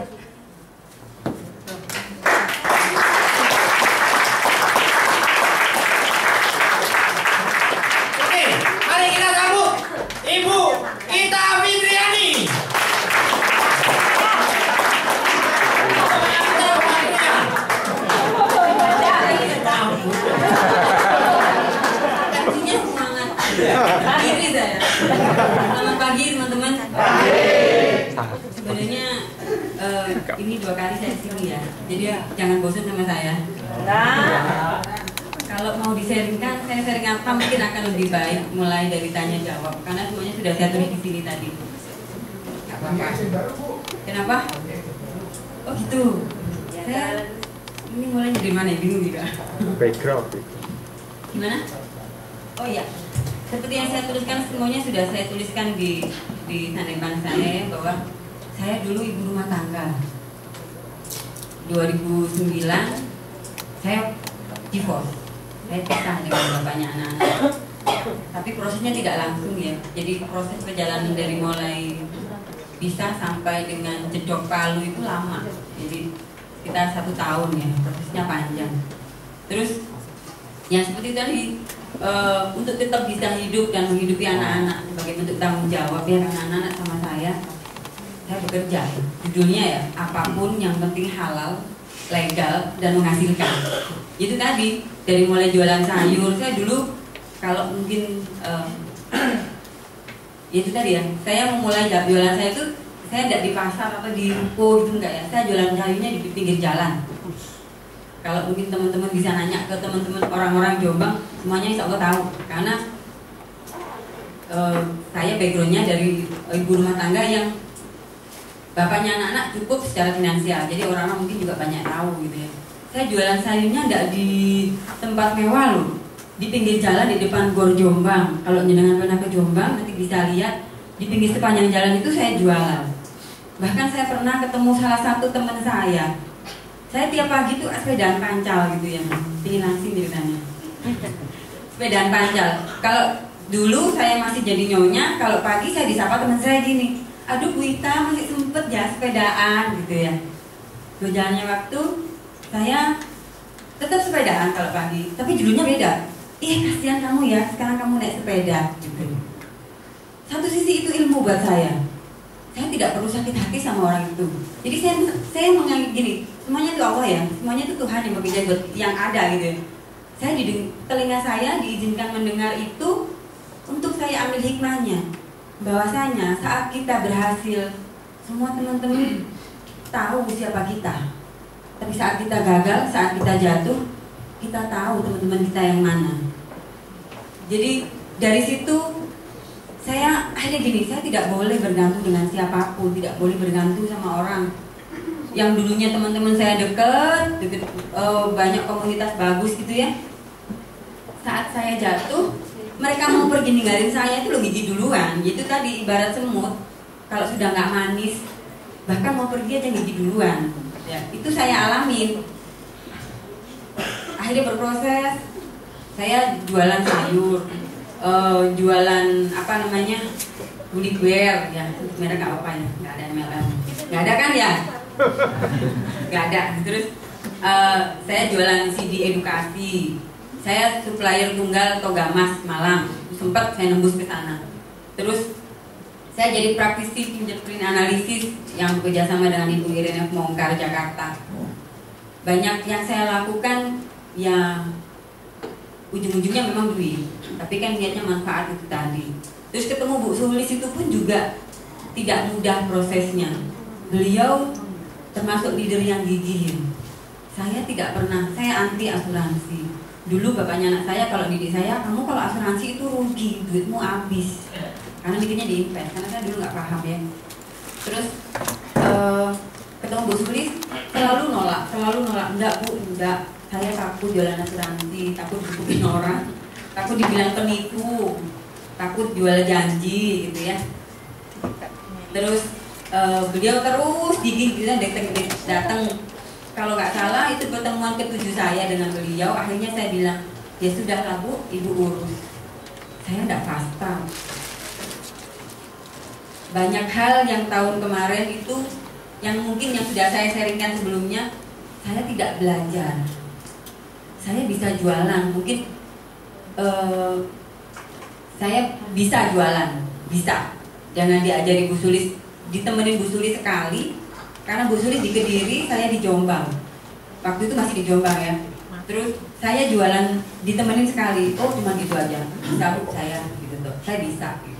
Oke, mari kita sambut Ibu Ita Fitriani. Pagi saya. Selamat pagi teman-teman. Sebenarnya ini 2 kali saya sini ya. Jadi jangan bosan sama saya. Kalau mau di-sharingkan, saya sharing apa mungkin akan lebih baik mulai dari tanya jawab karena semuanya sudah saya tulis di sini tadi. Gak apa-apa. Kenapa? Oh gitu. Saya ini mulai dari mana ya? Bingung juga. Background. Gimana? Oh iya. Seperti yang saya tuliskan semuanya sudah saya tuliskan di sandepan saya bahwa saya dulu ibu rumah tangga. 2009 saya divorce. Saya pisah dengan bapaknya anak-anak. Tapi prosesnya tidak langsung ya. Jadi proses perjalanan dari mulai pisah sampai dengan jedok palu itu lama. Jadi sekitar 1 tahun ya. Prosesnya panjang. Terus yang seperti tadi untuk tetap bisa hidup dan menghidupi anak-anak sebagai bentuk tanggung jawab ya karena anak-anak sama saya bekerja. Judulnya ya apapun yang penting halal, legal dan menghasilkan. Itu tadi dari mulai jualan sayur. Saya dulu kalau mungkin itu tadi ya saya memulai jualan saya itu saya tidak di pasar atau di ruko gitu enggak ya. Saya jualan sayurnya di pinggir jalan. Kalau mungkin teman-teman bisa nanya ke teman-teman orang-orang Jombang, semuanya insya Allah tahu. Karena saya backgroundnya dari ibu rumah tangga yang bapaknya anak-anak cukup secara finansial. Jadi orang-orang mungkin juga banyak tahu gitu ya. Saya jualan sayurnya tidak di tempat mewah loh, di pinggir jalan di depan Gor Jombang. Kalau jenengan pernah ke Jombang nanti bisa lihat di pinggir sepanjang jalan itu saya jualan. Bahkan saya pernah ketemu salah satu teman saya. Saya tiap pagi tuh sepedaan pancal gitu ya, ingin langsing ceritanya. Sepedaan pancal. Kalau dulu saya masih jadi nyonya, kalau pagi saya disapa teman saya gini, aduh Bu Ita masih sempet ya sepedaan gitu ya. Berjalannya waktu, saya tetap sepedaan kalau pagi, tapi judulnya beda. Ih kasihan kamu ya, sekarang kamu naik sepeda gitu. Satu sisi itu ilmu buat saya. Saya tidak perlu sakit hati sama orang itu. Jadi saya menganggap gini, semuanya itu Allah ya, semuanya itu Tuhan yang bekerja buat yang ada gitu ya. Saya telinga saya diizinkan mendengar itu untuk saya ambil hikmahnya. Bahwasanya saat kita berhasil, semua teman-teman tahu siapa kita. Tapi saat kita gagal, saat kita jatuh, kita tahu teman-teman kita yang mana. Jadi dari situ saya akhirnya gini, saya tidak boleh bergantung dengan siapapun, tidak boleh bergantung sama orang. Yang dulunya teman-teman saya deket banyak komunitas bagus gitu ya. Saat saya jatuh, mereka mau pergi ninggalin saya itu lo gigi duluan. Itu tadi ibarat semut, kalau sudah nggak manis, bahkan mau pergi aja gigi duluan. Ya, itu saya alamin. Akhirnya berproses, saya jualan sayur. Jualan apa namanya Bulikwear ya, merek nggak apa-apa ya, nggak ada MLM, nggak ada kan ya, nggak ada. Terus saya jualan CD edukasi, saya supplier tunggal Togamas Malang, sempat saya nembus ke sana. Terus saya jadi praktisi fingerprint analisis yang bekerjasama dengan Ibu Irene Mongkar Jakarta. Banyak yang saya lakukan ya ujung-ujungnya memang duit, tapi kan niatnya manfaat itu tadi. Terus ketemu Bu Sulis itu pun juga tidak mudah prosesnya. Beliau termasuk leader yang gigih. Saya tidak pernah, saya anti asuransi. Dulu bapaknya anak saya kalau didik saya, kamu kalau asuransi itu rugi, duitmu habis. Karena bikinnya di invest, karena saya dulu nggak paham ya. Terus ketemu Bu Sulis selalu nolak, enggak Bu, enggak. Saya takut jualan asuransi, takut dibukin orang, takut dibilang penipu, takut jual janji gitu ya. Terus beliau terus gigih gitu, datang. Kalau nggak salah itu pertemuan ke-7 saya dengan beliau. Akhirnya saya bilang, ya sudahlah Bu, Ibu urus. Saya nggak pasta. Banyak hal yang tahun kemarin itu yang mungkin yang sudah saya sharingkan sebelumnya, saya tidak belajar. Saya bisa jualan, mungkin saya bisa jualan, bisa. Jangan diajari Bu Sulis, ditemenin Bu Sulis sekali, karena Bu Sulis di Kediri, saya di Jombang. Waktu itu masih di Jombang ya. Terus saya jualan ditemenin sekali, oh cuma gitu aja, bisa Bu saya gitu tuh, saya bisa. Gitu.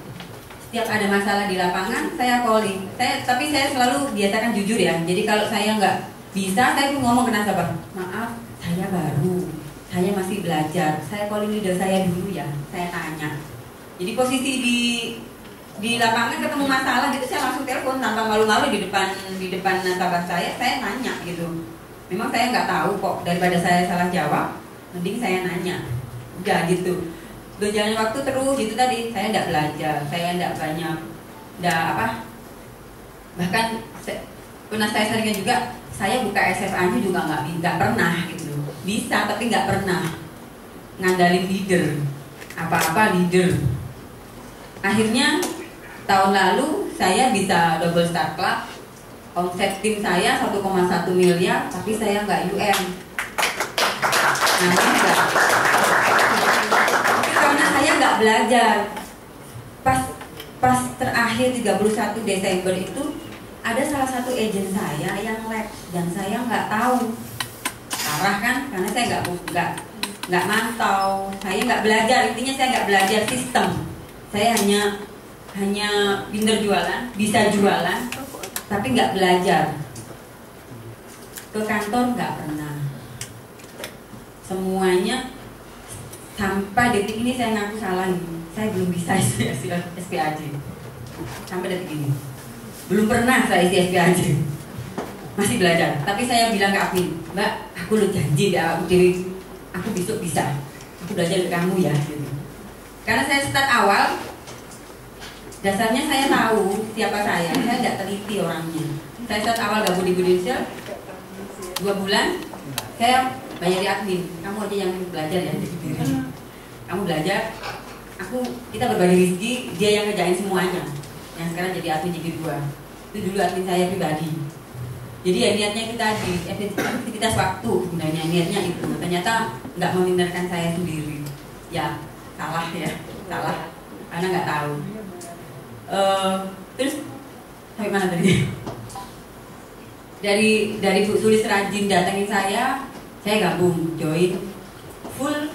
Setiap ada masalah di lapangan, saya calling. Tapi saya selalu biasakan jujur ya. Jadi kalau saya nggak bisa, saya pun ngomong ke nasabah, maaf, saya baru, saya masih belajar. Saya calling leader saya dulu ya, saya tanya. Jadi posisi di lapangan ketemu masalah gitu, saya langsung telepon tanpa malu-malu di depan nasabah saya nanya gitu. Memang saya nggak tahu kok, daripada saya salah jawab, mending saya nanya. Udah gitu. Berjalan waktu terus itu tadi, saya nggak belajar, saya nggak banyak, bahkan pernah saya sharingkan juga, saya buka SMA juga nggak pernah gitu. Bisa tapi nggak pernah ngandalin leader, apa-apa leader. Akhirnya tahun lalu saya bisa double star club. Omset tim saya 1,1 miliar, tapi saya nggak UM. Nanti enggak. Karena saya nggak belajar. Pas terakhir 31 Desember itu ada salah satu agen saya yang lapse dan saya nggak tahu. Parah kan? Karena saya nggak mantau. Saya nggak belajar. Intinya saya nggak belajar sistem. Saya hanya pinter jualan, bisa jualan, tapi nggak belajar. Ke kantor nggak pernah. Semuanya sampai detik ini saya ngaku salah nih. Saya belum bisa isi SPAJ. Sampai detik ini belum pernah saya isi SPAJ. Masih belajar. Tapi saya bilang ke admin, Mbak, aku lo janji ya, aku besok bisa. Aku belajar dari kamu ya. Gitu. Karena saya start awal, dasarnya saya tahu siapa saya tidak teliti orangnya. Saya start awal gabung di Budinsil 2 bulan, saya bayar di admin. Kamu aja yang belajar ya, kamu belajar, kita berbagi rezeki, dia yang ngerjain semuanya. Yang sekarang jadi admin JG2. Itu dulu admin saya pribadi. Jadi ya niatnya kita di efektivitas waktu sebenarnya, niatnya itu. Ternyata nggak memindarkan saya sendiri. Ya, salah karena nggak tahu. Terus sampai mana tadi? Dari Bu Sulis rajin datengin saya gabung, join full.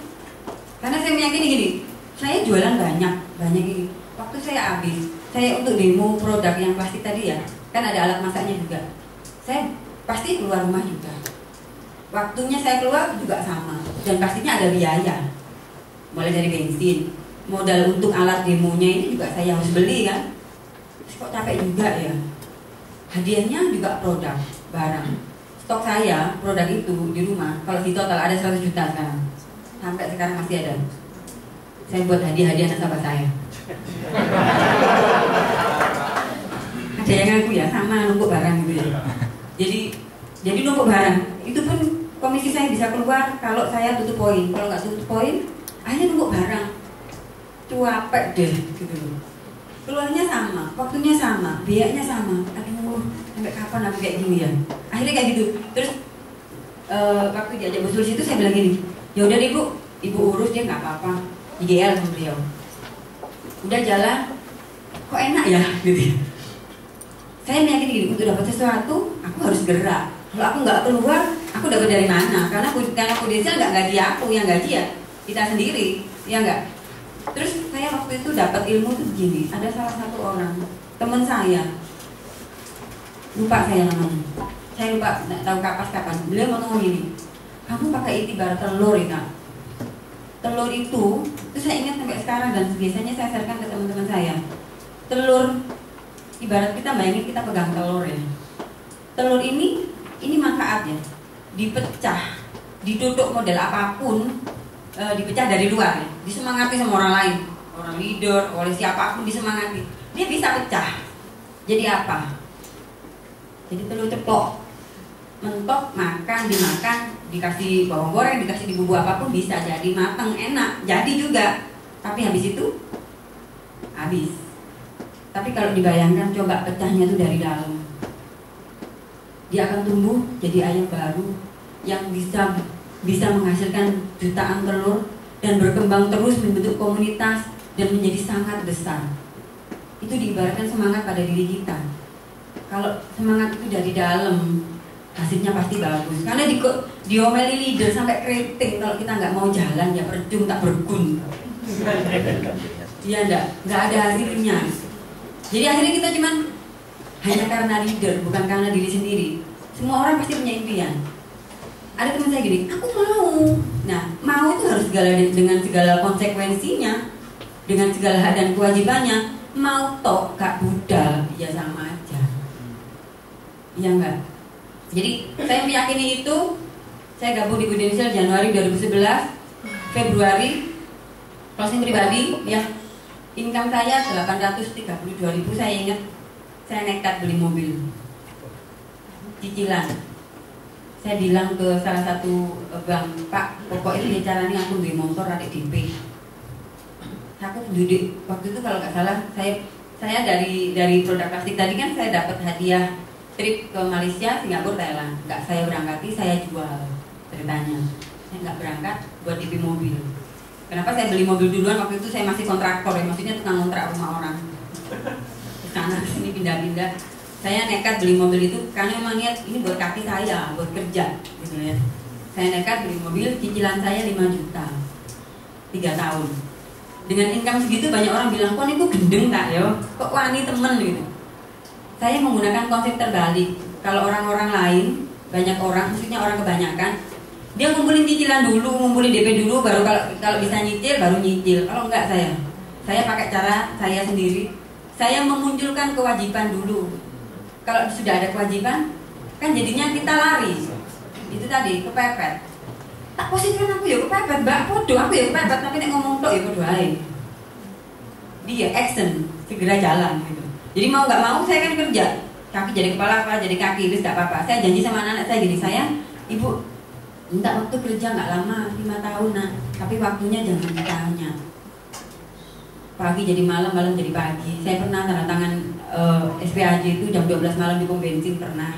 Karena saya meyakini gini, saya jualan banyak ini. Waktu saya habis, saya untuk demo produk yang plastik tadi ya, kan ada alat masaknya juga. Saya pasti keluar rumah juga. Waktunya saya keluar juga sama, dan pastinya ada biaya. Mulai dari bensin, modal untuk alat demonya ini juga saya harus beli kan. Kok capek juga ya. Hadiahnya juga produk, barang. Stok saya, produk itu di rumah, kalau di total ada 100 juta sekarang. Sampai sekarang masih ada. Saya buat hadiah-hadiah nasabah saya. Ada yang ngaku ya, sama numpuk barang gitu ya. Jadi numpuk barang, itu pun komisi saya bisa keluar kalau saya tutup poin. Kalau nggak tutup poin, akhirnya numpuk barang. Cuapek deh gitu. Keluarnya sama, waktunya sama, biayanya sama. Aduh, sampai kapan aku kayak gini ya? Akhirnya kayak gitu. Terus waktu diajak Bu Sulis itu saya bilang gini, ya udah deh Bu, Ibu urus, dia nggak apa-apa. IGL sama beliau. Udah jalan, kok enak ya gitu. Saya meyakini gini, untuk dapat sesuatu aku harus gerak. Kalau aku nggak keluar, aku dapat dari mana? Karena Budinsil nggak gaji aku, yang gaji ya kita sendiri, ya nggak. Terus saya waktu itu dapat ilmu tuh begini, ada salah satu orang teman saya, lupa saya namanya, saya lupa, nggak tahu kapan. Beliau ngomong gini, kamu pakai itibar telur ya. Telur itu saya ingat sampai sekarang dan biasanya saya sharekan ke teman-teman saya. Telur, ibarat kita bayangin kita pegang telur ya. Telur ini manfaatnya dipecah, ditutup model apapun, dipecah dari luar ya. Disemangati sama orang lain, orang leader, oleh siapapun disemangati, dia bisa pecah. Jadi apa? Jadi telur ceplok, mentok, dimakan, dikasih bawang goreng, dikasih di bumbu apapun bisa jadi matang, enak, jadi juga. Tapi habis itu habis. Tapi kalau dibayangkan coba pecahnya tuh dari dalam. dia akan tumbuh jadi ayam baru yang bisa menghasilkan jutaan telur dan berkembang terus membentuk komunitas dan menjadi sangat besar. Itu diibaratkan semangat pada diri kita. Kalau semangat itu dari dalam, hasilnya pasti bagus. Karena diomeli leader sampai keriting, kalau kita nggak mau jalan ya percuma, tak bergun. Iya nggak ada hasilnya. Jadi akhirnya kita cuman hanya karena leader, bukan karena diri sendiri. Semua orang pasti punya impian. Ada teman saya gini, aku mau. Nah, mau itu harus dengan segala konsekuensinya, dengan segala hak dan kewajibannya. Mau tok gak budal, ya sama aja. Iya enggak? Jadi saya meyakini itu. Saya gabung di Prudential Januari 2011. Februari closing pribadi ya, income saya 832.000. Saya ingat saya nekat beli mobil cicilan. Saya bilang ke salah satu bank, Pak, pokoknya caranya aku beli motor ada DP. Aku duduk waktu itu kalau nggak salah saya dari produk plastik tadi kan saya dapat hadiah trip ke Malaysia, Singapura, Thailand. Nggak saya berangkati, saya jual ceritanya. Saya nggak berangkat buat DP mobil. Kenapa saya beli mobil duluan? Waktu itu saya masih kontraktor ya, maksudnya tukang kontrak rumah orang. Karena sini pindah-pindah. Saya nekat beli mobil itu karena memang niat ini buat kaki saya, buat kerja gitu ya. Saya nekat beli mobil, cicilan saya 5 juta 3 tahun. Dengan income segitu banyak orang bilang, kok ini kok gendeng tak ya? Kok wani temen gitu. Saya menggunakan konsep terbalik. Kalau orang-orang lain, banyak orang, maksudnya orang kebanyakan, dia ngumpulin cicilan dulu, ngumpulin DP dulu, baru kalau bisa nyicil, baru nyicil. Kalau enggak saya pakai cara saya sendiri. Saya memunculkan kewajiban dulu. Kalau sudah ada kewajiban, kan jadinya kita lari. Itu tadi, kepepet. Tak posisikan aku ya kepepet, mbak, podo aku ya kepepet, tapi nek ngomong tok ya podo ae. Dia action, segera jalan gitu. Jadi mau nggak mau saya kan kerja. Kaki jadi kepala, kepala jadi kaki, itu nggak apa-apa. Saya janji sama anak saya gini, sayang, ibu minta waktu kerja nggak lama, 5 tahun nak, tapi waktunya jangan ditanya. Pagi jadi malam, malam jadi pagi. Saya pernah tanda tangan SPAJ itu jam 12 malam di pom bensin pernah.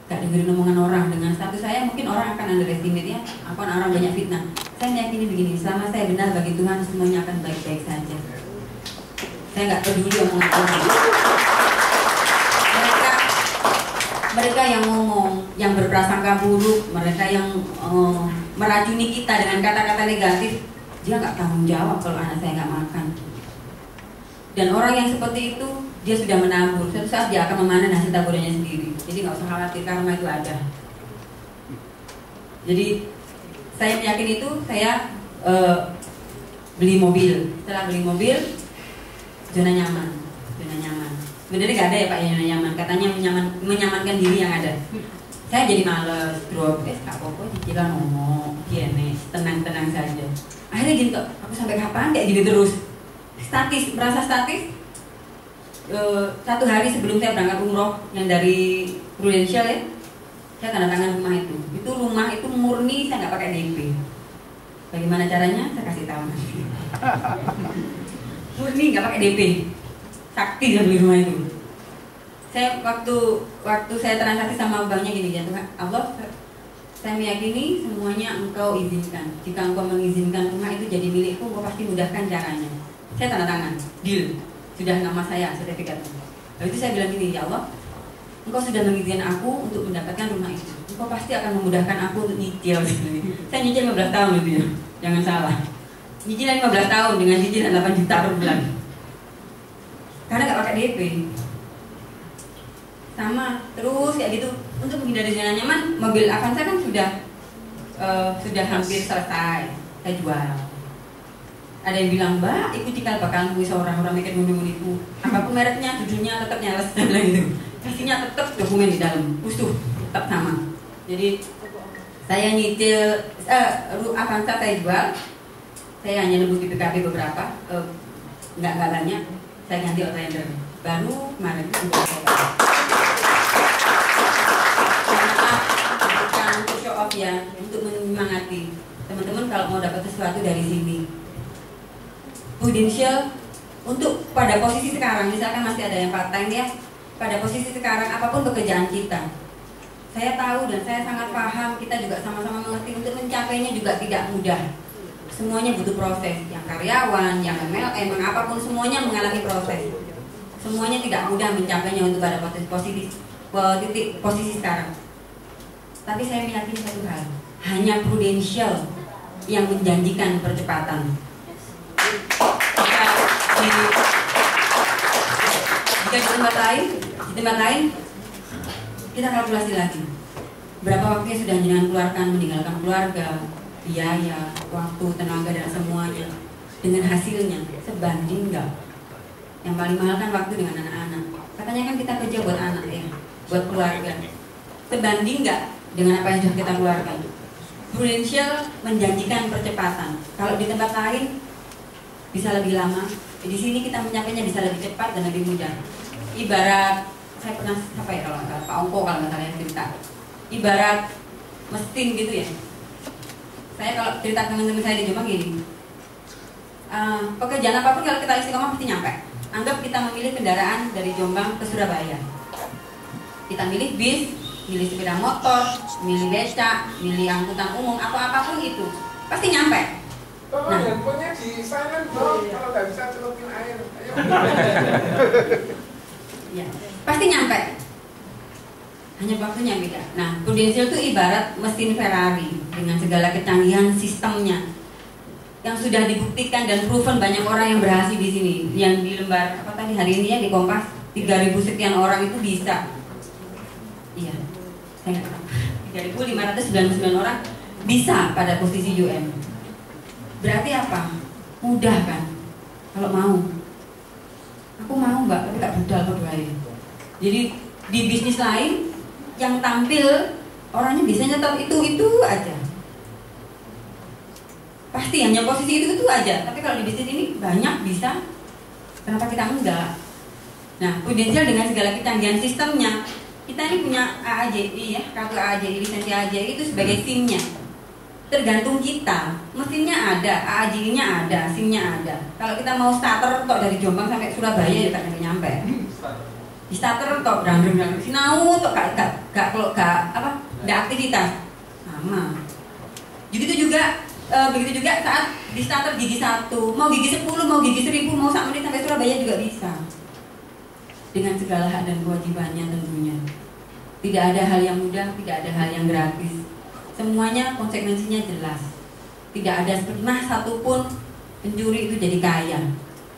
Gak dengerin omongan orang. Dengan status saya mungkin orang akan underestimate ya, akan orang banyak fitnah. Saya meyakini begini, selama saya benar bagi Tuhan semuanya akan baik-baik saja. Saya nggak peduli omongan orang. Mereka yang ngomong, yang berprasangka buruk, mereka yang meracuni kita dengan kata-kata negatif, dia nggak tanggung jawab kalau anak saya nggak makan. Dan orang yang seperti itu, dia sudah menabur. Suatu saat dia akan memanen hasil taburannya sendiri. Jadi nggak usah khawatir, karma itu ada. Jadi saya meyakini itu, saya beli mobil. Setelah beli mobil, zona nyaman. Sebenarnya nggak ada ya Pak yang zona nyaman. Katanya menyamankan diri yang ada. Saya jadi males, drop, gak apa-apa, cicilan ngomong, gini, tenang-tenang saja. Akhirnya gini kok, aku sampai kapan kayak gini terus? Statis, merasa statis. 1 hari sebelum saya berangkat umroh yang dari Prudential ya, saya tanda tangan rumah itu. Itu rumah itu murni saya nggak pakai DP. Bagaimana caranya? Saya kasih tahu. Murni nggak pakai DP. Sakti saya beli rumah itu. Saya waktu saya transaksi sama banknya gini ya, Tuhan Allah, saya meyakini semuanya Engkau izinkan. Jika Engkau mengizinkan rumah itu jadi milikku, Engkau pasti mudahkan caranya. Saya tanda tangan, deal. Sudah nama saya, sertifikatnya. Lalu itu saya bilang gini, ya Allah, Engkau sudah mengizinkan aku untuk mendapatkan rumah itu. Engkau pasti akan memudahkan aku untuk nyicil. Saya nyicil 15 tahun gitu ya, jangan salah. Nyicil 15 tahun dengan cicilan 8 juta per bulan. Karena nggak pakai DP. Sama, terus kayak gitu. Untuk menghindari zona nyaman, mobil Avanza kan sudah hampir selesai. Saya jual. Ada yang bilang, Mbak, ikut cikal bakal nunggu orang-orang mikir nunggu-nunggu. Apapun mereknya, judulnya tetap nyales gitu. Pastinya tetap dokumen di dalam, utuh, tetap sama. Jadi saya nyicil Avanza saya jual. Saya hanya nembus di PKB beberapa, nggak banyak. Saya ganti outrider. Baru kemarin itu bukan untuk show off ya, untuk menyemangati teman-teman kalau mau dapat sesuatu dari sini. Prudential untuk pada posisi sekarang, misalkan masih ada yang part time ya, pada posisi sekarang apapun pekerjaan kita, saya tahu dan saya sangat paham, kita juga sama-sama mengerti untuk mencapainya juga tidak mudah. Semuanya butuh proses, yang karyawan, yang MLM, yang apapun semuanya mengalami proses. Semuanya tidak mudah mencapainya untuk pada posisi sekarang. Tapi saya meyakini satu hal, hanya Prudential yang menjanjikan percepatan. Jika di tempat lain kita kalkulasi lagi berapa waktunya sudah jenengan keluarkan meninggalkan keluarga, biaya, waktu, tenaga dan semuanya, dengan hasilnya sebanding enggak? Yang paling mahal kan waktu dengan anak-anak. Katanya kan kita kerja buat anak ya, buat keluarga. Sebanding enggak dengan apa yang sudah kita keluarkan? Prudential menjanjikan percepatan. Kalau di tempat lain bisa lebih lama, di sini kita menyapainya bisa lebih cepat dan lebih mudah. Ibarat, saya pernah apa ya kalau nggak Pak Ongko kalau nggak salah yang cerita, ibarat mesin gitu ya. Saya kalau cerita teman-teman saya di Jombang gini, pekerjaan apapun kalau kita istiqomah pasti nyampe. Anggap kita memilih kendaraan dari Jombang ke Surabaya, kita milih bis, milih sepeda motor, milih becak, milih angkutan umum atau apapun itu, pasti nyampe. Tolong handphonenya di silent dong, kalau nggak bisa celupin air. Ayo. Ya, pasti nyampe. Hanya waktunya beda. Nah, Prudential itu ibarat mesin Ferrari dengan segala kecanggihan sistemnya yang sudah dibuktikan dan proven banyak orang yang berhasil di sini. Yang di lembar apa tadi hari ini ya di Kompas 3.000 sekian orang itu bisa. Iya, saya nggak tahu. 3.599 orang bisa pada posisi UM. Berarti apa? Mudah kan? Kalau mau. Aku mau mbak, tapi tak budal berdoain. Jadi di bisnis lain yang tampil orangnya biasanya tetap itu aja. Pasti hanya posisi itu aja. Tapi kalau di bisnis ini banyak bisa. Kenapa kita enggak? Nah, Prudential dengan segala kecanggihan sistemnya, kita ini punya AAJI ya, kartu AAJI, lisensi AAJI itu sebagai SIM-nya. Tergantung kita, mesinnya ada, AAJI-nya ada, SIM-nya ada. Kalau kita mau starter tok dari Jombang sampai Surabaya ya tak nyampe. Di starter tok berang-berang sinau tok gak aktivitas sama. Begitu juga saat di starter gigi 1, mau gigi 10, mau gigi 1000, mau 1 menit sampai Surabaya juga bisa. Dengan segala hak dan kewajibannya tentunya. Tidak ada hal yang mudah, tidak ada hal yang gratis. Semuanya konsekuensinya jelas. Tidak ada pernah satupun pencuri itu jadi kaya.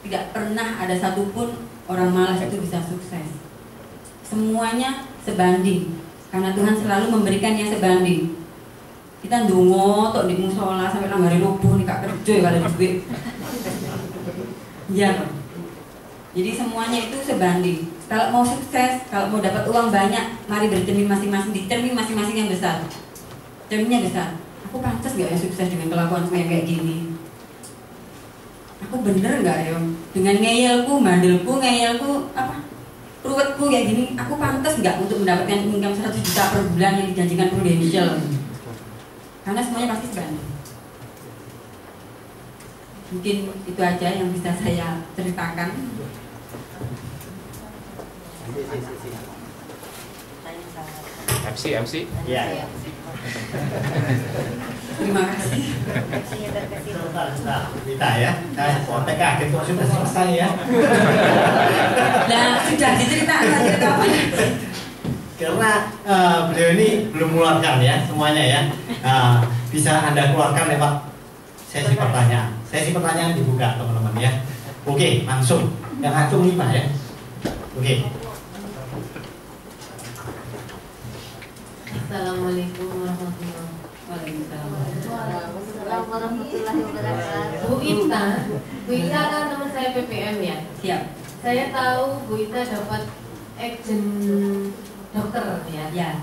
Tidak pernah ada satupun orang malas itu bisa sukses. Semuanya sebanding. Karena Tuhan selalu memberikan yang sebanding. Kita ndonga tok di musola sampai nanggari roboh nih kak kerja kalau duit. Ya. Jadi semuanya itu sebanding. Kalau mau sukses, kalau mau dapat uang banyak, mari bercermin masing-masing, di cermin masing-masing yang besar. Cerminnya besar. Aku pantas gak ya sukses dengan kelakuanku yang kayak gini? Aku bener gak ya? Dengan ngeyelku, ngeyelku, ruwetku kayak gini, aku pantas gak untuk mendapatkan income 100 juta per bulan yang dijanjikan Prudential? Karena semuanya pasti sebanding. Mungkin itu aja yang bisa saya ceritakan. MC. Iya. Terima kasih. Sebentar, kita ya. Saya kontak kaget kok sudah selesai ya. Nah, sudah diceritakan cerita apa? Karena beliau ini belum mengeluarkan ya semuanya ya. Bisa Anda keluarkan lewat sesi pertanyaan. Sesi pertanyaan dibuka teman-teman ya. Oke, langsung. Yang acung 5 ya. Oke. Assalamualaikum warahmatullahi wabarakatuh. Bu Ita kan teman saya PPM ya. Siap. Saya tahu Bu Ita dapat agent dokter ya. Ya.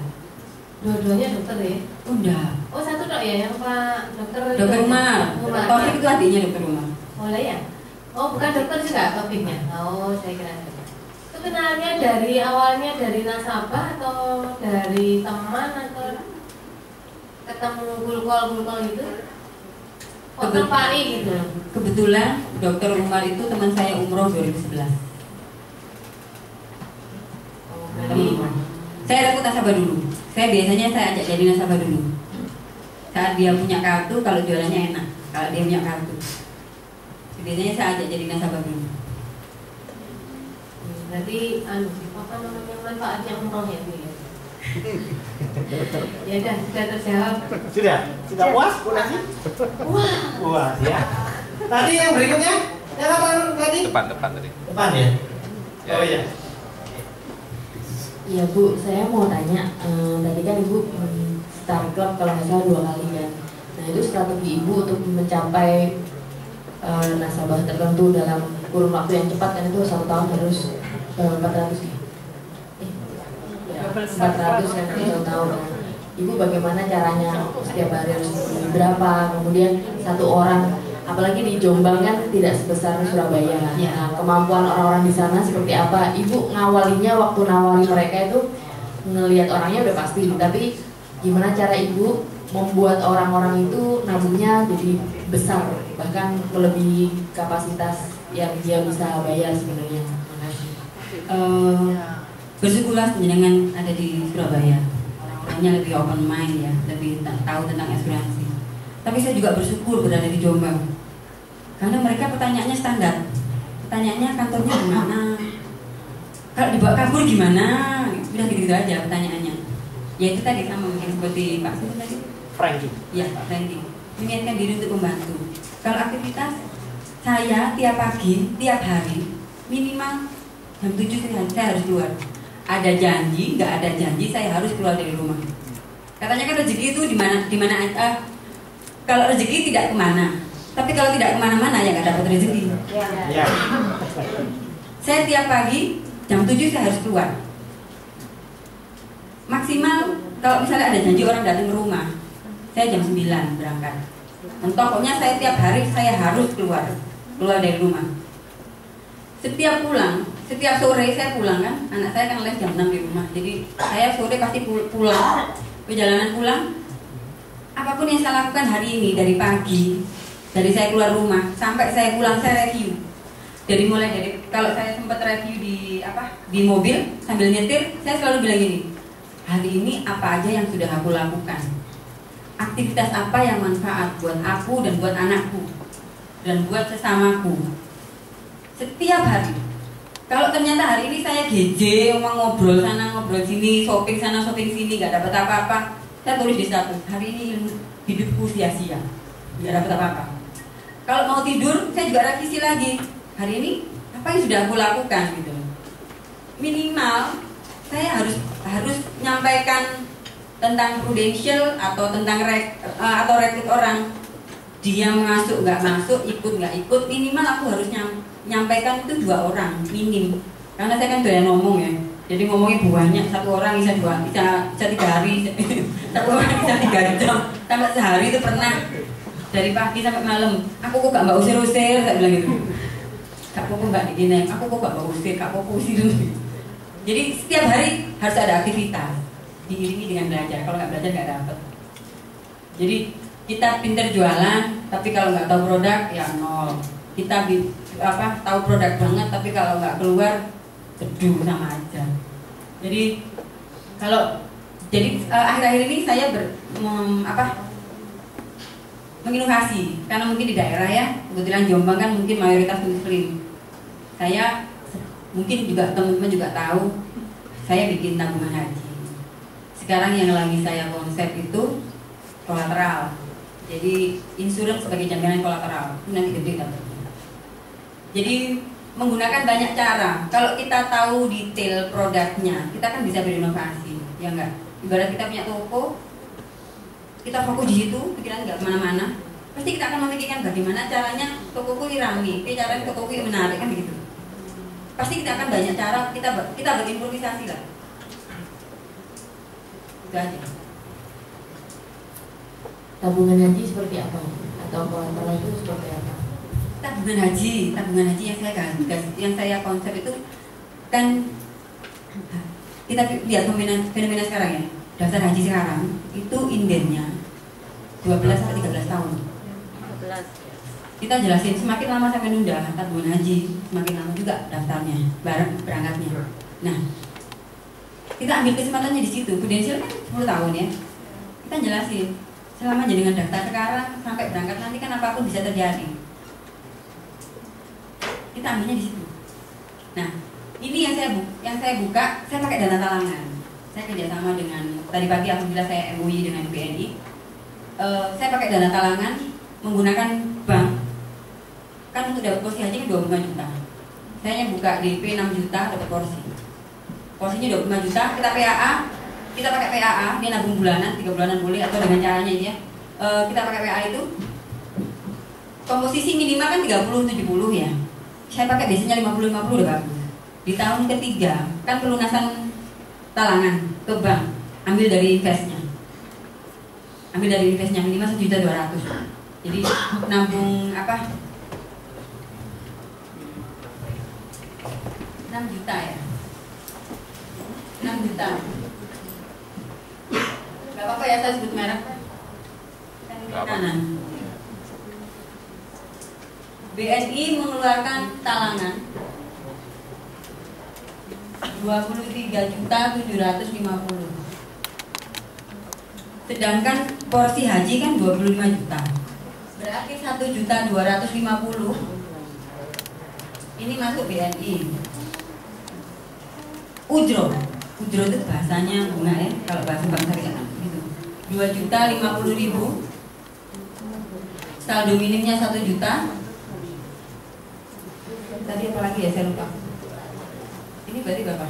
Dua-duanya dokter ya. Udah. Oh satu dok ya yang Pak dokter. Dokter Umar. Taufik itu adiknya dokter Umar. Boleh ya. Oh bukan dokter juga Taufiknya. Oh saya kira. Itu kenalnya dari awalnya dari nasabah atau dari teman atau ketemu gulkol gitu? Kontemplari gitu. Kebetulan dokter Umar itu teman saya umroh 2011. Saya rekrut nasabah dulu. Saya biasanya ajak jadi nasabah dulu. Saat dia punya kartu, kalau jualannya enak. Kalau dia punya kartu, biasanya saya ajak jadi nasabah dulu. Berarti apa namanya manfaatnya umroh ya Bu ya? Ya udah, sudah terjawab. Sudah puas Bu Nasi? Wah, Puas ya. Tadi yang berikutnya, yang apa tadi? Depan tadi. Depan ya. Oh iya. Iya Bu, saya mau tanya, tadi kan Ibu start club kalau nggak salah 2 kali kan. Nah itu strategi Ibu untuk mencapai nasabah tertentu dalam kurun waktu yang cepat kan itu 1 tahun harus 400 ya? 400 kan 1 tahun. Nah, Ibu bagaimana caranya setiap hari harus beli berapa? Kemudian 1 orang, apalagi di Jombang kan tidak sebesar Surabaya. Ya. Nah, kemampuan orang-orang di sana seperti apa? Ibu ngawalinya waktu nawari mereka itu ngelihat orangnya udah pasti, tapi gimana cara Ibu membuat orang-orang itu nabungnya jadi besar, bahkan melebihi kapasitas yang dia bisa bayar sebenarnya. Makasih. Bersyukurlah jenengan ada di Surabaya. Orang-orangnya lebih open mind ya, lebih tahu tentang asuransi. Tapi saya juga bersyukur berada di Jombang. Karena mereka pertanyaannya standar. Pertanyaannya kantornya di mana? Kalau dibawa kabur gimana? Udah gitu-gitu aja pertanyaannya. Ya itu tadi sama mungkin seperti Pak Sinta tadi. Frankie. Ya, Pak Frankie. Mengingatkan diri untuk membantu. Kalau aktivitas saya tiap pagi, tiap hari minimal jam 7 saya harus keluar. Ada janji, nggak ada janji saya harus keluar dari rumah. Katanya kan rezeki itu di mana aja. Kalau rezeki tidak kemana, tapi kalau tidak kemana-mana ya nggak dapat rezeki. Ya. Saya tiap pagi jam 7 saya harus keluar. Maksimal kalau misalnya ada janji orang datang ke rumah, saya jam 9 berangkat. Dan pokoknya saya tiap hari saya harus keluar dari rumah. Setiap sore saya pulang kan, anak saya kan les jam 6 di rumah. Jadi saya sore pasti pulang, perjalanan pulang. Apapun yang saya lakukan hari ini dari pagi, dari saya keluar rumah sampai saya pulang saya review. Mulai dari kalau saya sempat review di mobil sambil nyetir, saya selalu bilang gini, hari ini apa aja yang sudah aku lakukan, aktivitas apa yang manfaat buat aku dan buat anakku dan buat sesamaku. Setiap hari. Kalau ternyata hari ini saya GJ, ngobrol sana ngobrol sini, shopping sana shopping sini, nggak dapat apa-apa, saya tulis di status, hari ini hidupku sia-sia, nggak dapat apa-apa. Kalau mau tidur, saya juga revisi lagi. Hari ini apa yang sudah aku lakukan gitu. Minimal saya harus menyampaikan tentang prudential atau tentang rekrut orang. Dia masuk nggak masuk, ikut nggak ikut, minimal aku harus menyampaikan itu 2 orang minim. Karena saya kan doyan ngomong ya. Jadi ngomongnya banyak, 1 orang bisa 3 hari, 1 orang bisa 3 jam, sampai sehari itu pernah dari pagi sampai malam. Aku kok gak mbak usir-usir, saya bilang gitu. Aku kok gak digini, aku kok gak mbak usir, aku kok usir. Jadi setiap hari harus ada aktivitas, diiringi dengan belajar. Kalau nggak belajar nggak dapet. Jadi kita pintar jualan, tapi kalau nggak tahu produk ya nol. Kita tahu produk banget, tapi kalau nggak keluar bedu sama aja. Jadi akhir-akhir ini saya menginovasi karena mungkin di daerah ya, kebetulan Jombang kan mungkin mayoritas muslim. Saya mungkin juga teman-teman juga tahu saya bikin tabungan haji. Sekarang yang lagi saya konsep itu kolateral. Jadi insurance sebagai jaminan kolateral itu nanti gede dapatnya. Jadi menggunakan banyak cara. Kalau kita tahu detail produknya, kita kan bisa berinovasi, ya enggak? Ibarat kita punya toko, kita fokus di situ, pikiran nggak kemana-mana. Pasti kita akan memikirkan bagaimana caranya tokoku rame, caranya tokoku menarik kan begitu. Pasti kita akan banyak cara, kita berimprovisasi lah. Itu aja. Tabungan haji seperti apa? Atau kolateral itu seperti apa? Tabungan haji yang saya konsep itu kan kita lihat fenomena sekarang ya. Daftar haji sekarang itu indennya 12 sampai 13 tahun. 12. Kita jelasin semakin lama sampai nunda tabungan haji, semakin lama juga daftarnya, berangkatnya. Nah, kita ambil kesempatannya di situ. Prudensial kan 10 tahun ya. Kita jelasin selama jenengan daftar sekarang sampai berangkat nanti kan apapun bisa terjadi. Kita ambilnya di situ. Nah, ini yang saya buka, saya pakai dana talangan. Saya kerjasama dengan tadi pagi alhamdulillah saya MUI dengan BNI. Saya pakai dana talangan menggunakan bank. Kan untuk dapat porsi haji kan 25 juta. Saya yang buka DP 6 juta dapat porsi. Porsinya 25 juta, kita PAA. Kita pakai PAA, dia nabung bulanan, 3 bulanan boleh atau dengan caranya ini ya. Kita pakai PAA itu komposisi minimal kan 30-70 ya. Saya pakai biasanya 50-50 udah bagus. Di tahun ketiga kan pelunasan talangan ke bank, ambil dari investnya. Ambil dari investnya minimal 1.200.000. Jadi nabung apa? 6 juta ya. 6 juta. Gak apa-apa ya saya sebut merek. Kanan. BNI mengeluarkan talangan 23.750.000. Sedangkan porsi haji kan 25 juta. Berarti 1.250.000 ini masuk BNI. Ujro itu bahasanya bunga ya, kalau bahasa bank syariah gitu. 2.050.000. Saldo minimnya 1 juta. Tadi apa lagi ya saya lupa. Ini berarti berapa?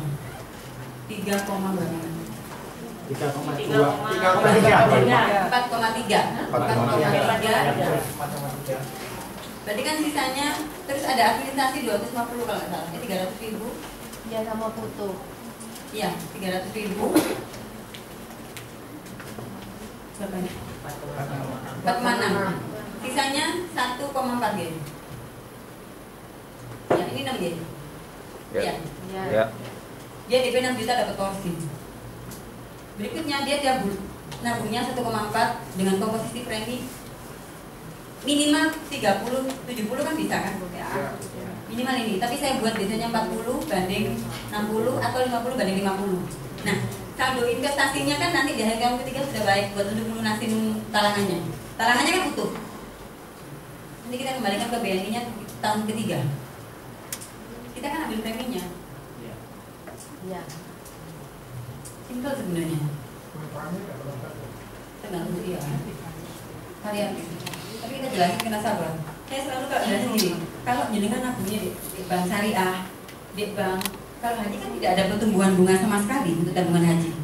3, berapa? 4,3. Berarti kan sisanya terus ada administrasi 250 kalau nggak salah. 300.000. Ya sama foto. Iya, 300.000. Berapa ini? 4,6. Sisanya 1,4 G. Ya, ini 6 G. Ya. Ya. Dia DP 6 juta dapat porsi. Berikutnya dia tiap nabungnya 1,4 dengan komposisi premi minimal 30-70 kan bisa kan? Ya. Minimal ini, tapi saya buat biasanya 40 banding 60 atau 50 banding 50. Nah, saldo investasinya kan nanti di hari tahun ketiga sudah baik buat untuk melunasin talangannya. Talangannya kan utuh. Nanti kita kembalikan ke BNI-nya tahun ketiga. Kita kan ambil preminya. Iya. Simpel sebenarnya. Tergantung dia. Variatif. Tapi kita jelasin ke nasabah. Saya selalu kalau jelasin gini, kalau jenengan nabungnya di bank syariah, di bank, kalau haji kan tidak ada pertumbuhan bunga sama sekali untuk tabungan haji.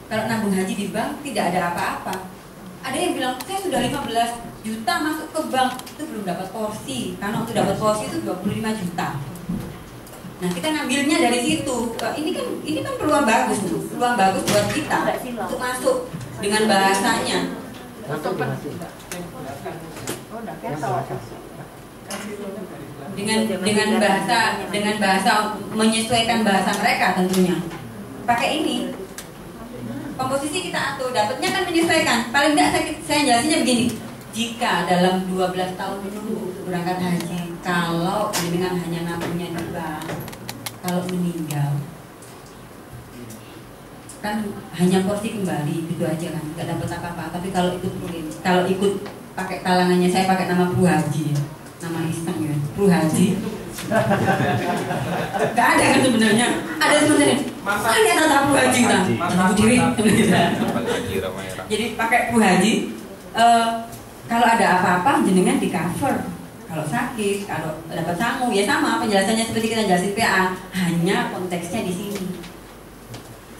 Kalau nabung haji di bank tidak ada apa-apa. Ada yang bilang saya sudah 15 juta masuk ke bank itu belum dapat porsi, karena untuk dapat porsi itu 25 juta. Nah kita ngambilnya dari situ. Ini kan peluang bagus buat kita untuk masuk dengan bahasanya. Dengan bahasa menyesuaikan bahasa mereka tentunya. Pakai ini. Komposisi kita atur, dapatnya kan menyesuaikan. Paling tidak saya jelasinnya begini. Jika dalam 12 tahun menunggu berangkat haji, kalau dengan hanya nabungnya di bank, kalau meninggal kan hanya porsi kembali gitu aja kan, nggak dapat apa-apa. Tapi kalau ikut pakai talangannya, saya pakai nama Pru Haji, nama iseng ya, Pru Haji. Gak ada kan sebenarnya, ada sebenarnya. Ini ada Pru Haji kan, jadi pakai Pru Haji. Kalau ada apa-apa jenengan di cover. Kalau sakit, kalau dapat sangu, ya sama penjelasannya seperti kita jelasin PA, hanya konteksnya di sini.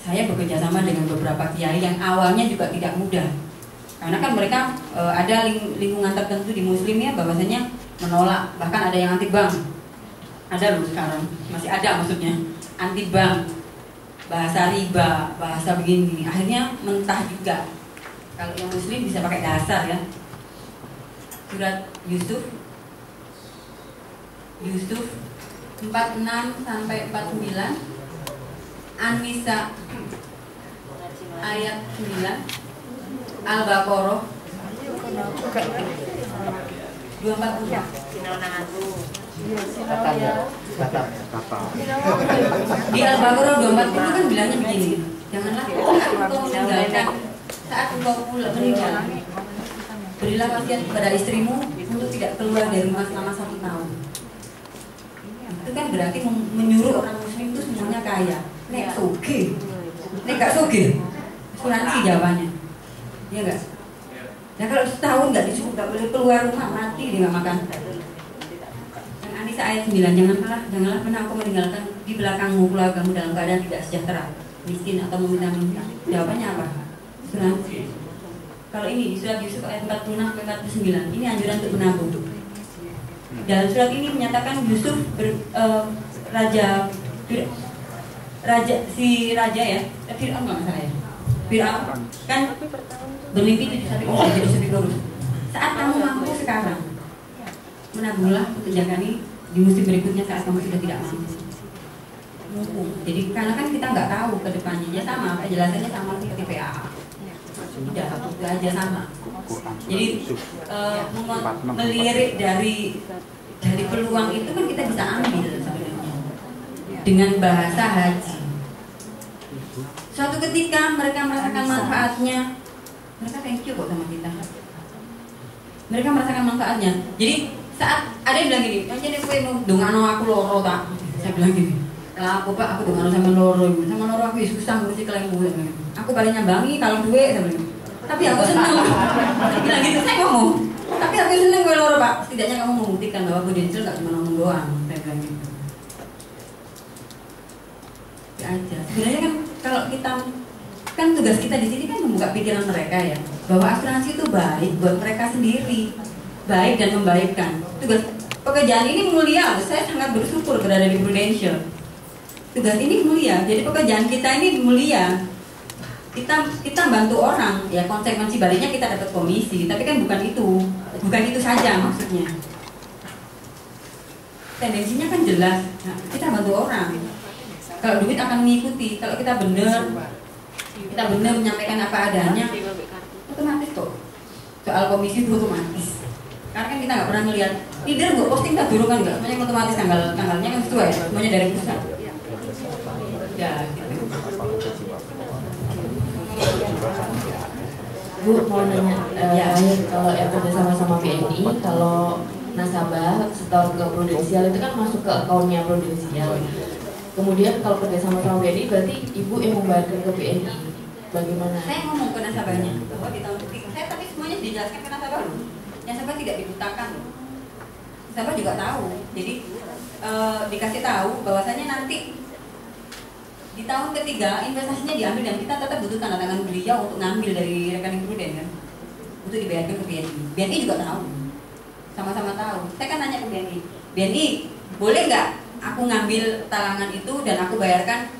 Saya bekerja sama dengan beberapa kiai yang awalnya juga tidak mudah, karena kan mereka ada lingkungan tertentu di Muslim ya, bahwasanya menolak, bahkan ada yang anti bank, ada loh sekarang, masih ada maksudnya, anti bank, bahasa riba, bahasa begini, akhirnya mentah juga. Kalau yang Muslim bisa pakai dasar ya, surat Yusuf 46 sampai 49, An-Nisa ayat 9, Al-Baqarah 240. Di Al-Baqarah 240 kan bilangnya begini. Janganlah saat engkau meninggalkan, saat engkau meninggal, berilah wasiat kepada istrimu untuk tidak keluar dari rumah selama 1 tahun. Itu kan berarti menyuruh orang muslim itu semuanya kaya. Nek soge, nek gak soge, asuransi jawabannya, iya nggak? Nah kalau setahun nggak disuruh, nggak boleh keluar rumah, mati dia nggak makan. Yang An-Nisa ayat 9, janganlah pernah aku meninggalkan di belakangmu keluargamu dalam keadaan tidak sejahtera, miskin atau meminta-minta. Jawabannya apa? Asuransi. Kalau ini di surat Yusuf ayat 46-49, ini anjuran untuk menabung. Dalam surat ini menyatakan Yusuf Fir'aun nggak masalah ya. Fir'aun kan bermimpi itu jadi sepi lurus. Saat kamu mampu sekarang, menabunglah untuk jangkani di musim berikutnya saat kamu sudah tidak mampu. Jadi karena kan kita nggak tahu ke depannya, ya sama, penjelasannya sama seperti PAA. Udah, itu aja sama. Jadi melirik dari peluang itu kan kita bisa ambil sebenarnya dengan bahasa haji. Suatu ketika mereka merasakan manfaatnya, mereka thank you kok sama kita. Mereka merasakan manfaatnya. Jadi saat ada yang bilang gini, jadi gue mau dongano aku loro tak? Saya bilang gini, lah aku pak, aku dongano sama loro aku susah ngurusi kalian gue. Aku paling nyambangi kalau duit sama ini. Tapi aku seneng. Bilang gitu, saya ngomong. Tapi aku seneng gue loro pak. Setidaknya kamu membuktikan bahwa gue Denzel gak cuma ngomong doang. Saya bilang gitu. Ya aja. Sebenarnya kan kalau kita kan tugas kita di sini kan membuka pikiran mereka ya, bahwa asuransi itu baik buat mereka sendiri, baik dan membaikkan. Tugas pekerjaan ini mulia. Saya sangat bersyukur berada di Prudential. Tugas ini mulia. Jadi pekerjaan kita ini mulia. Kita bantu orang, ya konsekuensi baliknya kita dapat komisi, tapi kan bukan itu saja maksudnya. Tendensinya kan jelas, nah, kita bantu orang. Kalau duit akan mengikuti, kalau kita benar menyampaikan apa adanya, otomatis kok. Soal komisi itu otomatis. Karena kan kita nggak pernah melihat leader gue posting tak dulu kan nggak, semuanya otomatis tanggalnya kan sesuai, semuanya dari pusat. Ya. Gitu. Bu mau nanya, kalau kerja sama BNI, kalau nasabah setor ke Prudensial itu kan masuk ke akunnya Prudensial. Kemudian kalau kerja sama BNI berarti ibu yang membayarkan ke BNI. Bagaimana? Saya ngomong ke nasabahnya bahwa di tahun ketiga saya tapi semuanya dijelaskan ke nasabah loh. Nasabah tidak dibutakan. Nasabah juga tahu. Jadi dikasih tahu bahwasanya nanti di tahun ketiga investasinya diambil dan kita tetap butuh tanda tangan beliau untuk ngambil dari rekening Pruden kan, untuk dibayarkan ke BNI. BNI juga tahu, sama-sama tahu. Saya kan nanya ke BNI boleh nggak aku ngambil talangan itu dan aku bayarkan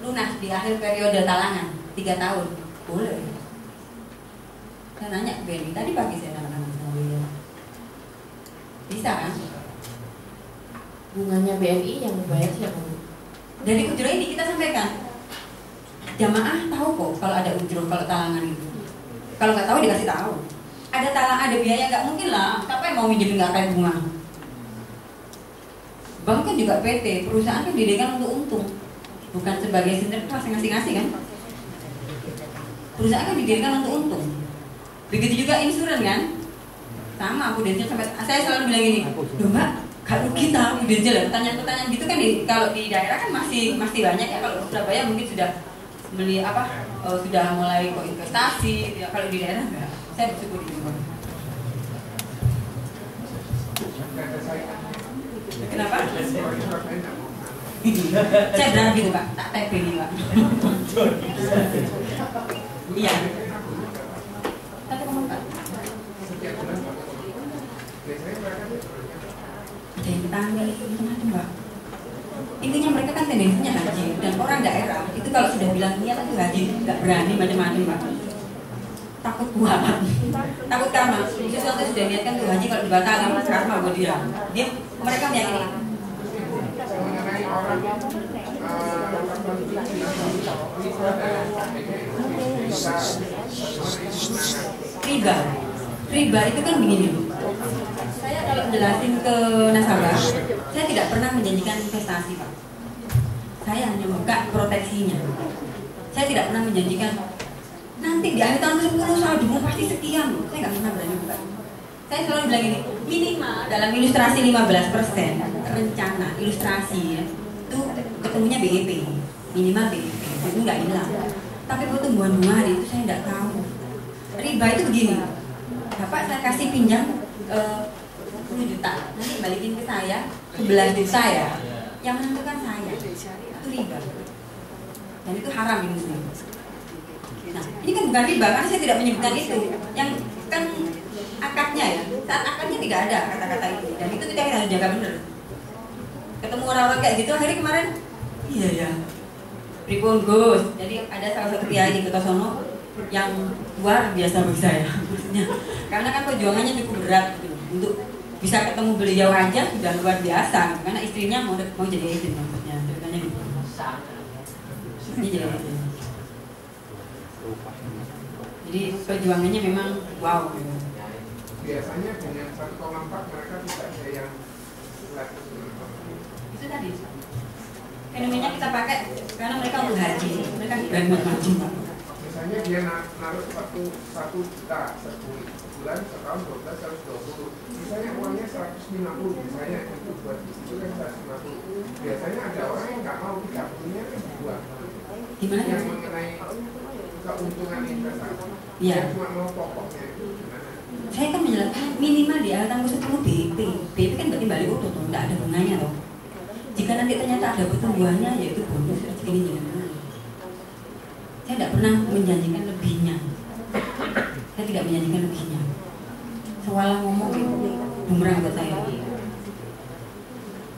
lunas di akhir periode talangan 3 tahun? Boleh. Saya nanya ke BNI tadi pagi, saya nanya sama beliau, bisa kan? Bunganya BNI yang membayar siapa? Dari ujroh ini kita sampaikan, jamaah tahu kok kalau ada ujroh, kalau talangan itu. Kalau nggak tahu dikasih tahu. Ada talangan, ada biaya, nggak mungkin lah. Siapa yang mau minjem nggak kayak bunga? Bank kan juga PT, perusahaan kan didirikan untuk untung, bukan sebagai sinergitas ngasih-ngasih kan? Perusahaan kan didirikan untuk untung. Begitu juga insuran kan? Sama, Prudential sampai saya selalu bilang gini, loh mbak, kalau kita Prudential, pertanyaan-pertanyaan gitu kan kalau di daerah kan masih banyak ya. Kalau Surabaya mungkin sudah sudah mulai kok investasi. Ya, kalau di daerah enggak. Saya bersyukur itu. Kenapa? Saya berani gitu Pak, tak TP ini Pak. Iya. Satu ngomong Pak. Ada yang petani, macam-macam Pak. Intinya mereka kan tendensinya haji, dan orang daerah itu kalau sudah bilang niat itu haji, nggak berani macam-macam Pak. Takut buat, takut karma. Sesuatu sudah niatkan tuh haji, kalau dibatalkan karma buat dia. Mereka meyakini. Riba itu kan begini. Saya kalau jelasin ke nasabah, saya tidak pernah menjanjikan investasi Pak. Saya hanya buka proteksinya. Saya tidak pernah menjanjikan nanti di akhir tahun 10 saldomu pasti sekian loh. Saya nggak pernah berani buka. Saya selalu bilang ini, minimal dalam ilustrasi 15% rencana ilustrasi ya, itu ketemunya BEP, minimal BEP, itu nggak hilang. Tapi pertumbuhan bunga hari itu saya nggak tahu. Riba itu begini, Bapak saya kasih pinjam 10 juta, nanti balikin ke saya 11 juta ya, yang menentukan saya, itu riba. Dan itu haram di Muslim. Nah, ini kan bukan riba karena saya tidak menyebutkan itu. Yang kan akadnya ya, saat akadnya tidak ada kata-kata itu. Dan itu kita harus jaga benar. Ketemu orang-orang kayak gitu akhirnya kemarin, iya ya, pripun Gus. Jadi ada salah satu kiai di Kertosono yang luar biasa bagi saya, maksudnya karena kan perjuangannya cukup berat gitu. Untuk bisa ketemu beliau aja sudah luar biasa, karena istrinya mau jadi agent maksudnya, ceritanya gitu. Ini jadi perjuangannya memang wow. Biasanya dengan 1,4 mereka tidak ada yang flat. Itu tadi fenomenanya kita pakai karena mereka untuk haji, mereka berani haji. Misalnya dia naruh satu juta sebulan, setahun 12, 120. Misalnya uangnya 150, misalnya itu buat itu kan 150. Biasanya ada orang yang nggak mau 30-nya kan dibuang. Gimana? Yang mengenai keuntungan investasi. Iya. Yang cuma mau pokoknya itu gimana? Saya kan menjelaskan minimal di akhir tahun 10 BP. BP kan berarti balik utuh tuh, nggak ada bunganya loh. Jika nanti ternyata ada pertumbuhannya, yaitu bonus segini gimana? Saya tidak pernah menjanjikan lebihnya. Saya tidak menjanjikan lebihnya. Sewalah ngomong itu bumerang buat saya.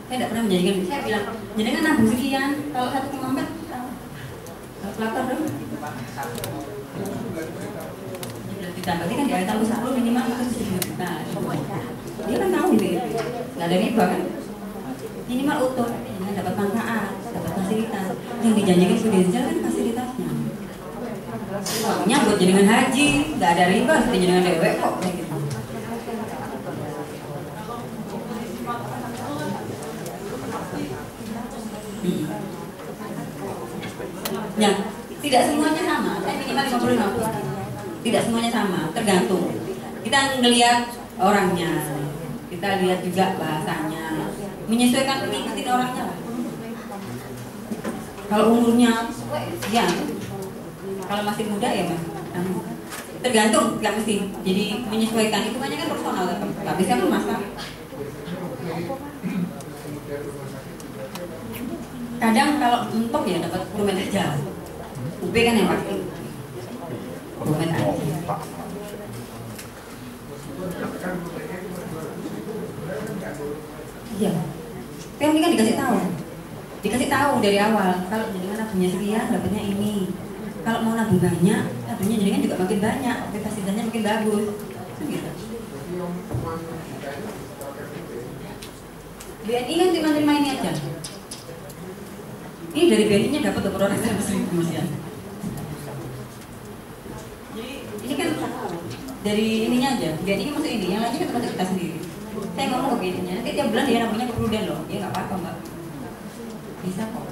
Saya tidak pernah menjanjikan. Saya bilang, jadi kan nabung sekian. Kalau 1,4 pelakor dong. Berarti kan di akhir tahun 10 minimal itu 1 juta. Dia kan tahu BEP, nggak ada riba kan? Minimal utuh, jangan dapat manfaat, dapat fasilitas. Yang dijanjikan Prudential kan fasilitasnya. Pokoknya buat jaringan haji, nggak ada riba, seperti jaringan dewek kok kayak gitu. Ya, tidak semuanya sama. Saya minimal 50-50. Tidak semuanya sama, tergantung. Kita ngelihat orangnya, kita lihat juga bahasanya, menyesuaikan mengikuti orangnya. Kalau umurnya, ya, kalau masih muda ya mas, tergantung, nggak mesti. Jadi menyesuaikan itu banyak kan personal, nggak bisa kan masalah. Kadang kalau mentok ya dapat perumen aja, UP kan yang pasti. Perumen aja. Iya. Tapi ini kan dikasih tahu dari awal. Kalau jaringan nabungnya sekian, dapatnya ini. Kalau mau nabung banyak, nabungnya jaringan juga makin banyak, fasilitasnya makin bagus. Gitu. BNI kan cuma terima ini aja. Ini dari BNI-nya dapat orang 100.000 ya. Jadi ini kan dari ininya aja. BNI kan masuk ini, yang lainnya kan masuk kita sendiri. Saya ngomong ke BNI-nya, nanti tiap bulan dia nabungnya ke Prudent loh. Ya nggak apa-apa mbak. Bisa kok.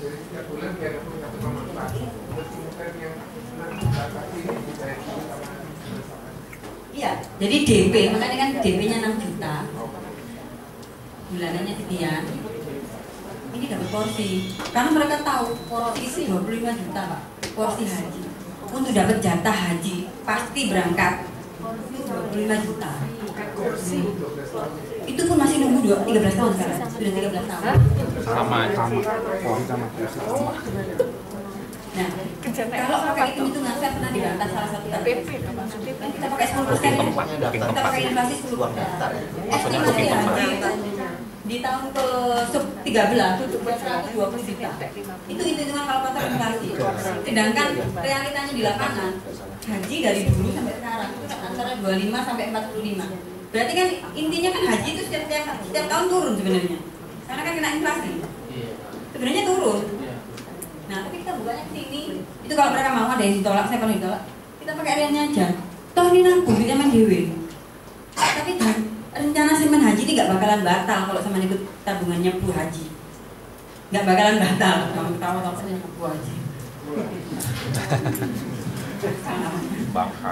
Jadi setiap bulan dia nabung 1,4. Kemudian yang transaksi ini bisa iya, jadi DP, makanya kan DP-nya 6 juta. Bulanannya sekian. Ini dapat porsi. Karena mereka tahu porsi itu 25 juta, Pak. Porsi haji. Untuk dapat jatah haji pasti berangkat 25 juta. Itu pun masih nunggu 13 tahun sekarang. Sudah 13 tahun. Sama. Nah, kalau pakai hitung-hitungan saya pernah dibantah salah satu kita pakai 10%, kita pakai inflasi 10%. Estimasi haji di tahun ke-13 itu 120 juta. Itu hitung-hitungan kalkulator inflasi. Sedangkan realitanya di lapangan haji dari dulu sampai sekarang itu antara 25 sampai 45. Berarti kan intinya kan haji itu setiap tahun turun sebenarnya. Karena kan kena inflasi. Sebenarnya turun. Nah, tapi kita bukanya ke sini. Itu kalau mereka mau ada yang ditolak, saya kalau ditolak, kita pakai realnya aja. Toh ini nanggung, kita main dewe. Tapi rencana semen haji ini nggak bakalan batal kalau sama ikut tabungannya Bu Haji. nggak bakalan batal. Kamu tahu saya aku aja.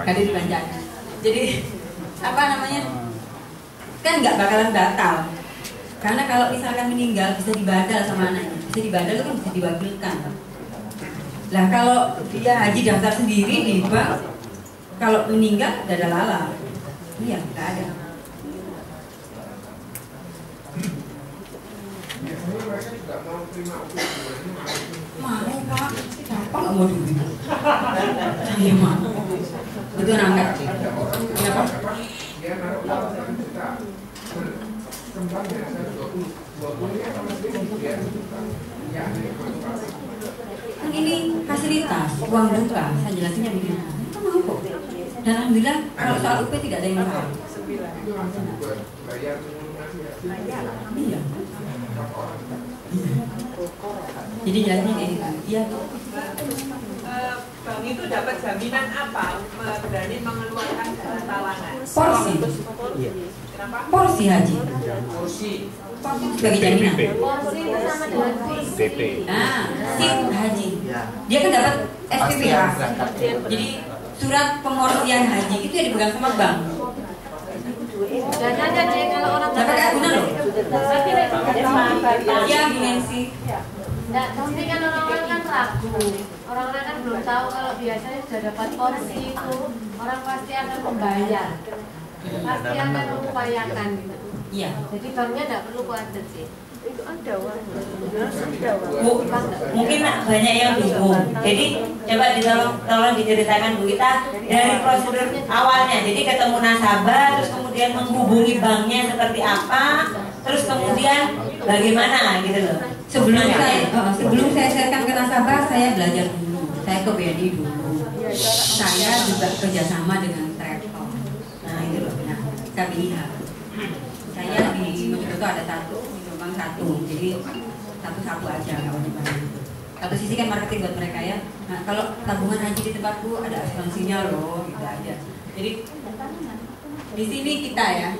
Hadir belanjaan. Jadi apa namanya? Kan nggak bakalan batal. Karena kalau misalkan meninggal bisa dibadal sama anaknya, bisa dibadal itu kan bisa diwakilkan. Lah kalau dia haji daftar sendiri di bank, kalau meninggal tidak ada lala. Iya, nggak ada. Biasanya mereka juga mau terima uang Mau Pak, siapa nggak mau duit? Saya mau. Itu nangkep. ada orang yang Kenapa? dia naruh uang 1 juta berkembang ya 20 nya sama sendiri dia 1 juta ya Kan ini fasilitas uang buka, saya jelasinnya begini. Itu mau kok. Dan alhamdulillah kalau soal UP tidak ada yang mahal. itu langsung buat bayar ngasih hasil Iya. berapa orang. Jadi jelasnya kayak gitu. Iya. Bank itu dapat jaminan apa berani mengeluarkan dana talangan? Porsi. Kenapa? Porsi haji. Kursi. Porsi sebagai jaminan. Porsi itu sama dengan kursi. Nah, SIP haji. Dia kan dapat SPPH. Jadi surat pemorsian haji itu yang dipegang sama bank. Dan ada deh kalau orang Dapat keagunan loh. Iya, dimensi. Enggak, tapi kan orang-orang kan ragu. Orang-orang kan belum tahu kalau biasanya sudah dapat porsi itu orang pasti akan membayar. Pasti akan mengupayakan gitu. Iya. Jadi banknya tidak perlu khawatir sih. Bu, mungkin banyak yang bingung. Jadi coba tolong diceritakan Bu Ita dari prosedur awalnya. Jadi ketemu nasabah, terus kemudian menghubungi banknya seperti apa, terus kemudian bagaimana gitu loh. Sebelum saya sharekan ke nasabah, saya belajar dulu. Saya ke BNI dulu. Saya juga kerjasama dengan Travel. Nah itu loh, nah KBIH. Saya di Mojokerto ada satu, di Jombang satu. Jadi satu aja nggak banyak-banyak. Satu sisi kan marketing buat mereka ya. Nah kalau tabungan haji di tempatku ada asuransinya loh, gitu aja. Jadi di sini kita ya,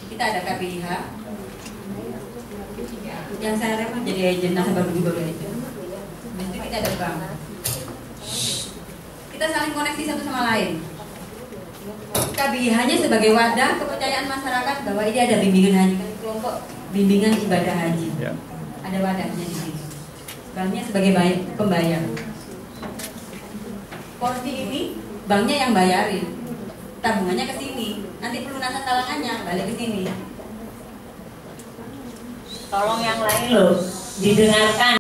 kita ada KBIH. Yang saya rem jadi agent nasabah juga agent. Di situ kita ada bank. Kita saling koneksi satu sama lain. KBIH-nya sebagai wadah kepercayaan masyarakat bahwa ini ada bimbingan haji, kelompok bimbingan ibadah haji. Ya. Ada wadahnya di sini. Banknya sebagai pembayar. Porsi ini banknya yang bayarin. Tabungannya ke sini. Nanti pelunasan talangannya balik ke sini. Tolong yang lain loh didengarkan.